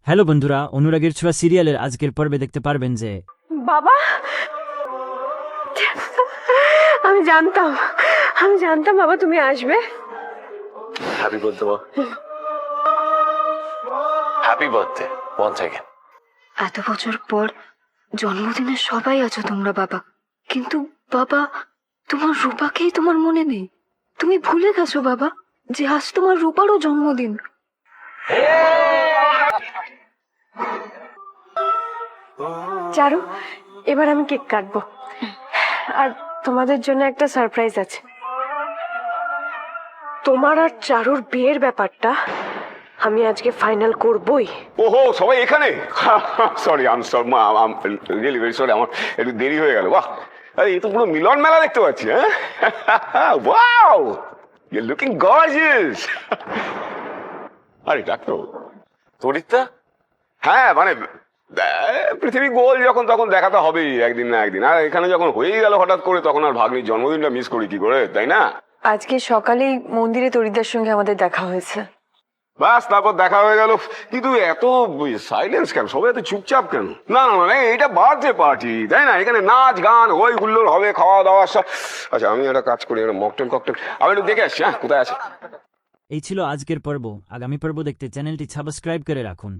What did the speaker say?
Hello বন্ধুরা, অনুরাগের ছোঁয়া সিরিয়ালের আজকের পর্বে দেখতে পারবেন যে বাবা, আমি জানতাম বাবা তুমি আসবে। হ্যাপি বার্থডে মা। Happy birthday once again. এত বছর পর জন্মদিনে সবাই আছো তোমরা বাবা, কিন্তু বাবা তোমার রূপাকেই তোমার মনে নেই। তুমি ভুলে গেছো বাবা যে আজ তোমার রূপারও জন্মদিন। চারু, এবার আমি কেক কাটবো, আর তোমাদের জন্য একটা সারপ্রাইজ আছে। তোমার আর চারুর বিয়ের ব্যাপারটা আমি আজকে ফাইনাল করবই। ওহো, সবাই এখানে? সরি, আই এম সরি মা, I am really very sorry, আমার একটু দেরি হয়ে গেল। বাহ, আরে এই তো পুরো মিলন মেলা দেখতে পাচ্ছি। হ্যাঁ, wow, you are looking gorgeous. আরে ডাক্তার তরিতা, হ্যাঁ, মানে পৃথিবী গোল যখন তখন দেখাতে হবেই একদিন না একদিন। আর এখানে যখন হয়েই গেল হঠাৎ করে, তখন আর ভাগ্নির জন্মদিনটা মিস করি কি করে, তাই না? আজকে সকালেই মন্দিরে তরিদার সঙ্গে আমাদের দেখা হয়েছে। বাস, তারপর দেখা হয়ে গেল। কিন্তু এত সাইলেন্স কেন, সবাই এত চুপচাপ কেন? না না না, এটা বার্থডে পার্টি, তাই না? এখানে নাচ গান হই হুল্লোড় হবে, খাওয়া দাওয়া সব। আচ্ছা, আমি একটা কাজ করি, একটা মকটেল ককটেল আমি একটু দেখে আসছি। হ্যাঁ, কোথায় আছে? এই ছিল আজকের পর্ব। আগামী পর্ব দেখতে চ্যানেলটি সাবস্ক্রাইব করে রাখুন।